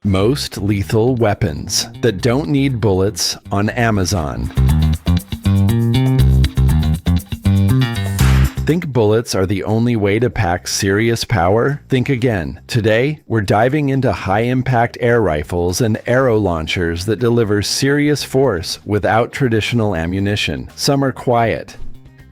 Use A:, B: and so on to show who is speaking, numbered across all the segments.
A: Most lethal weapons that don't need bullets on Amazon. Think bullets are the only way to pack serious power? Think again. Today, we're diving into high-impact air rifles and arrow launchers that deliver serious force without traditional ammunition. Some are quiet.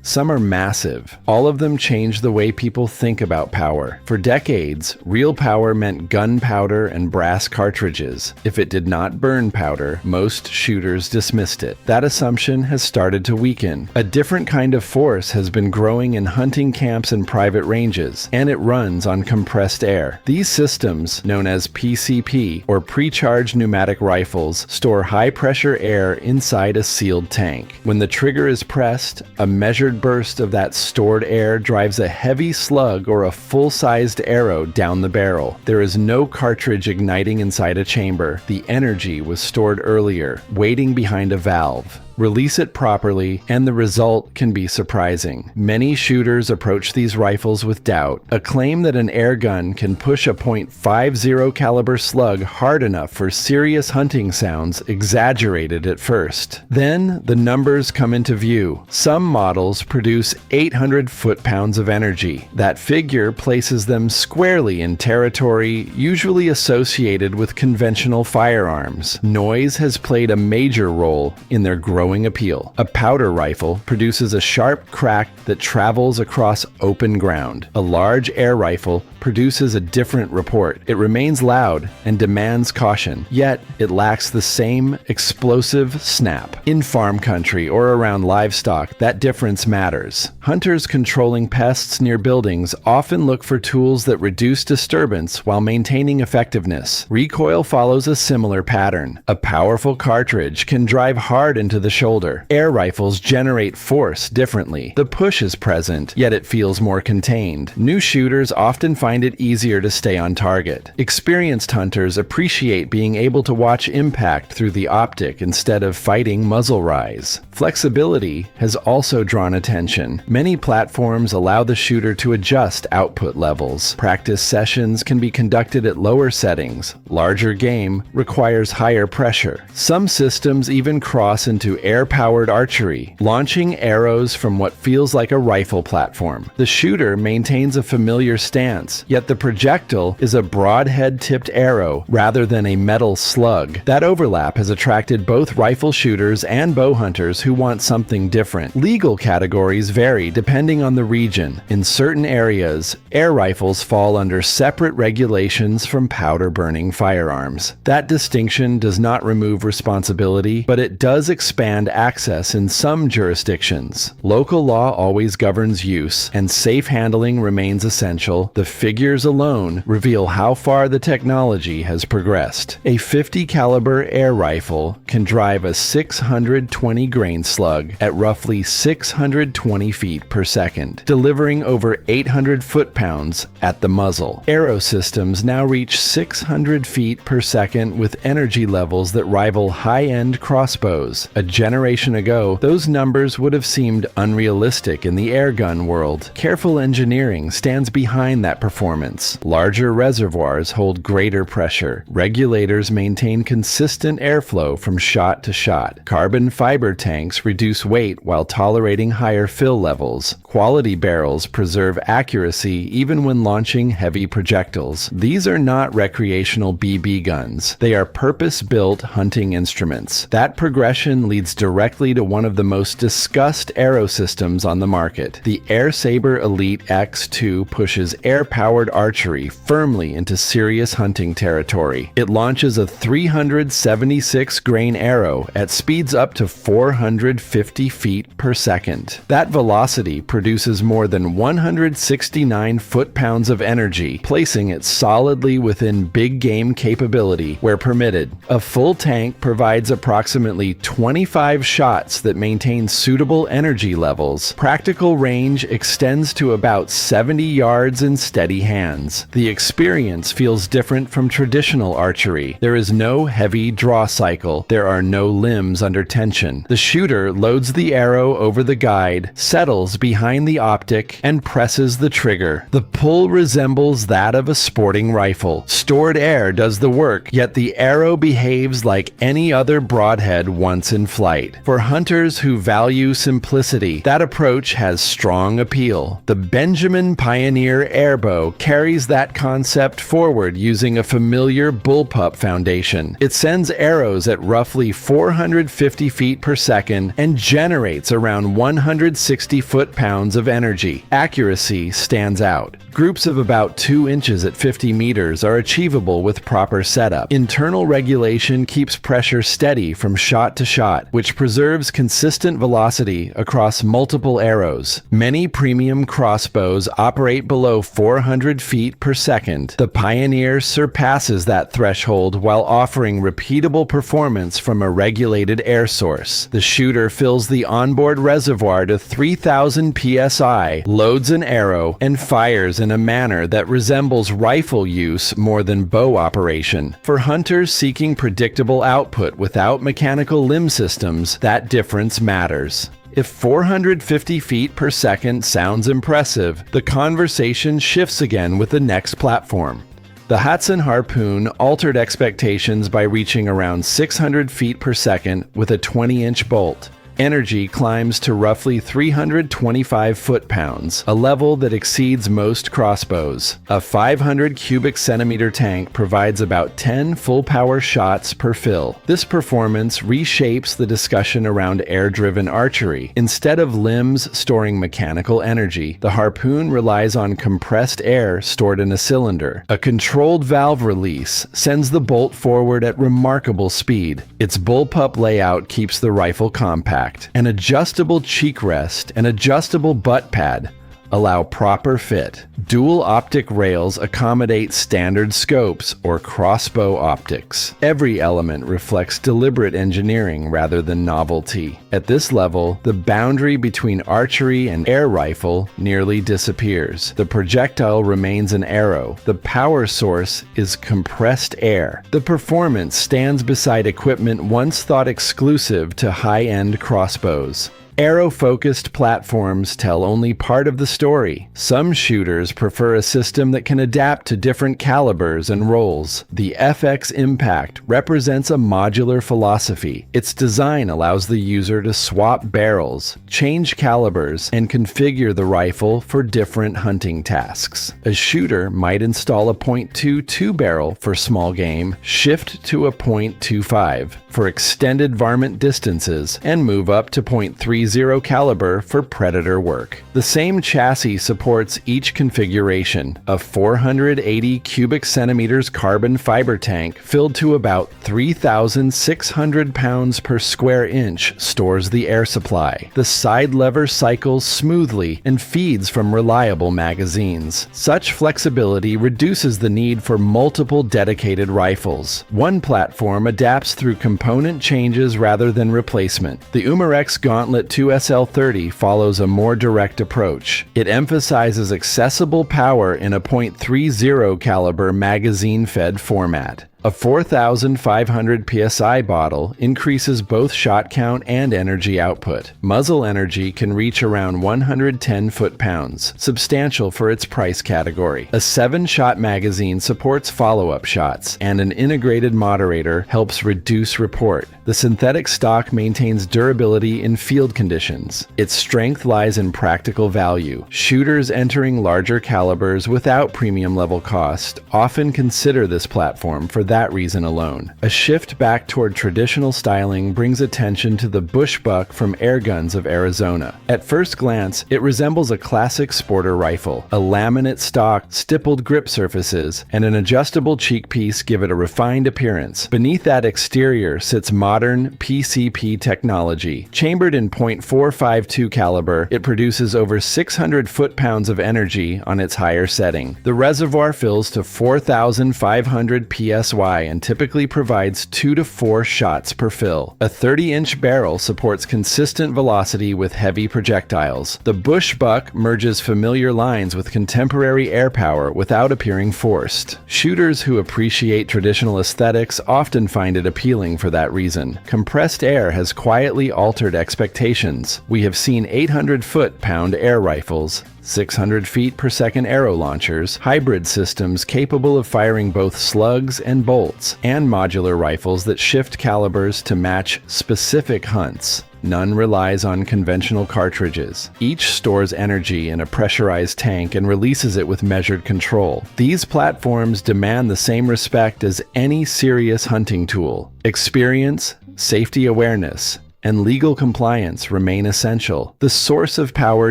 A: Some are massive. All of them change the way people think about power. For decades, real power meant gunpowder and brass cartridges. If it did not burn powder, most shooters dismissed it. That assumption has started to weaken. A different kind of force has been growing in hunting camps and private ranges, and it runs on compressed air. These systems, known as PCP, or pre-charged pneumatic rifles, store high-pressure air inside a sealed tank. When the trigger is pressed, a measured burst of that stored air drives a heavy slug or a full-sized arrow down the barrel. There is no cartridge igniting inside a chamber. The energy was stored earlier, waiting behind a valve. Release it properly, and the result can be surprising. Many shooters approach these rifles with doubt. A claim that an air gun can push a .50 caliber slug hard enough for serious hunting sounds exaggerated at first. Then, the numbers come into view. Some models produce 800 foot-pounds of energy. That figure places them squarely in territory usually associated with conventional firearms. Noise has played a major role in their growing appeal. A powder rifle produces a sharp crack that travels across open ground. A large air rifle produces a different report. It remains loud and demands caution, yet it lacks the same explosive snap. In farm country or around livestock, that difference matters. Hunters controlling pests near buildings often look for tools that reduce disturbance while maintaining effectiveness. Recoil follows a similar pattern. A powerful cartridge can drive hard into the shoulder. Air rifles generate force differently. The push is present, yet it feels more contained. New shooters often find it easier to stay on target. Experienced hunters appreciate being able to watch impact through the optic instead of fighting muzzle rise. Flexibility has also drawn attention. Many platforms allow the shooter to adjust output levels. Practice sessions can be conducted at lower settings. Larger game requires higher pressure. Some systems even cross into air-powered archery, launching arrows from what feels like a rifle platform. The shooter maintains a familiar stance, yet the projectile is a broadhead-tipped arrow rather than a metal slug. That overlap has attracted both rifle shooters and bow hunters who want something different. Legal categories vary depending on the region. In certain areas, air rifles fall under separate regulations from powder-burning firearms. That distinction does not remove responsibility, but it does expand access in some jurisdictions. Local law always governs use, and safe handling remains essential. The figures alone reveal how far the technology has progressed. A .50 caliber air rifle can drive a 620 grain slug at roughly 620 feet per second, delivering over 800 foot-pounds at the muzzle. Arrow systems now reach 600 feet per second with energy levels that rival high-end crossbows. A generation ago, those numbers would have seemed unrealistic in the airgun world. Careful engineering stands behind that performance. Larger reservoirs hold greater pressure. Regulators maintain consistent airflow from shot to shot. Carbon fiber tanks reduce weight while tolerating higher fill levels. Quality barrels preserve accuracy even when launching heavy projectiles. These are not recreational BB guns. They are purpose-built hunting instruments. That progression leads directly to one of the most discussed arrow systems on the market. The Air Saber Elite X2 pushes air-powered archery firmly into serious hunting territory. It launches a 376 grain arrow at speeds up to 450 feet per second. That velocity produces more than 169 foot-pounds of energy, placing it solidly within big game capability where permitted. A full tank provides approximately 25 25 shots that maintain suitable energy levels. Practical range extends to about 70 yards in steady hands. The experience feels different from traditional archery. There is no heavy draw cycle. There are no limbs under tension. The shooter loads the arrow over the guide, settles behind the optic, and presses the trigger. The pull resembles that of a sporting rifle. Stored air does the work, yet the arrow behaves like any other broadhead once in flight. For hunters who value simplicity, that approach has strong appeal. The Benjamin Pioneer Airbow carries that concept forward using a familiar bullpup foundation. It sends arrows at roughly 450 feet per second and generates around 160 foot-pounds of energy. Accuracy stands out. Groups of about 2 inches at 50 meters are achievable with proper setup. Internal regulation keeps pressure steady from shot to shot, which preserves consistent velocity across multiple arrows. Many premium crossbows operate below 400 feet per second. The Pioneer surpasses that threshold while offering repeatable performance from a regulated air source. The shooter fills the onboard reservoir to 3,000 psi, loads an arrow, and fires in a manner that resembles rifle use more than bow operation. For hunters seeking predictable output without mechanical limb systems, that difference matters. If 450 feet per second sounds impressive, the conversation shifts again with the next platform. The Hudson Harpoon altered expectations by reaching around 600 feet per second with a 20-inch bolt. Energy climbs to roughly 325 foot-pounds, a level that exceeds most crossbows. A 500 cubic centimeter tank provides about 10 full-power shots per fill. This performance reshapes the discussion around air-driven archery. Instead of limbs storing mechanical energy, the Harpoon relies on compressed air stored in a cylinder. A controlled valve release sends the bolt forward at remarkable speed. Its bullpup layout keeps the rifle compact. An adjustable cheek rest and adjustable butt pad allow proper fit. Dual optic rails accommodate standard scopes or crossbow optics. Every element reflects deliberate engineering rather than novelty. At this level, the boundary between archery and air rifle nearly disappears. The projectile remains an arrow. The power source is compressed air. The performance stands beside equipment once thought exclusive to high-end crossbows. Arrow-focused platforms tell only part of the story. Some shooters prefer a system that can adapt to different calibers and roles. The FX Impact represents a modular philosophy. Its design allows the user to swap barrels, change calibers, and configure the rifle for different hunting tasks. A shooter might install a .22 barrel for small game, shift to a .25 for extended varmint distances, and move up to .30 caliber for predator work. The same chassis supports each configuration. A 480 cubic centimeters carbon fiber tank filled to about 3,600 pounds per square inch stores the air supply. The side lever cycles smoothly and feeds from reliable magazines. Such flexibility reduces the need for multiple dedicated rifles. One platform adapts through component changes rather than replacement. The Umarex Gauntlet 2SL30 follows a more direct approach. It emphasizes accessible power in a .30 caliber magazine-fed format. A 4,500 psi bottle increases both shot count and energy output. Muzzle energy can reach around 110 foot-pounds, substantial for its price category. A 7-shot magazine supports follow-up shots, and an integrated moderator helps reduce report. The synthetic stock maintains durability in field conditions. Its strength lies in practical value. Shooters entering larger calibers without premium-level cost often consider this platform for that reason alone. A shift back toward traditional styling brings attention to the bushbuck from airguns of Arizona. At first glance, it resembles a classic sporter rifle. A laminate stock, stippled grip surfaces, and an adjustable cheek piece give it a refined appearance. Beneath that exterior sits modern PCP technology. Chambered in .452 caliber, it produces over 600 foot-pounds of energy on its higher setting. The reservoir fills to 4,500 PS XY and typically provides 2 to 4 shots per fill. A 30-inch barrel supports consistent velocity with heavy projectiles. The Bush Buck merges familiar lines with contemporary air power without appearing forced. Shooters who appreciate traditional aesthetics often find it appealing for that reason. Compressed air has quietly altered expectations. We have seen 800 foot-pound air rifles, 600 feet per second arrow launchers, hybrid systems capable of firing both slugs and bolts, and modular rifles that shift calibers to match specific hunts. None relies on conventional cartridges. Each stores energy in a pressurized tank and releases it with measured control. These platforms demand the same respect as any serious hunting tool. Experience, safety awareness, and legal compliance remain essential. The source of power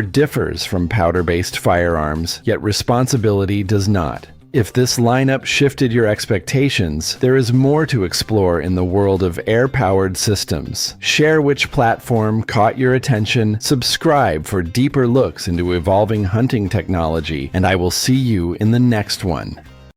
A: differs from powder-based firearms, yet responsibility does not. If this lineup shifted your expectations, there is more to explore in the world of air-powered systems. Share which platform caught your attention, subscribe for deeper looks into evolving hunting technology, and I will see you in the next one.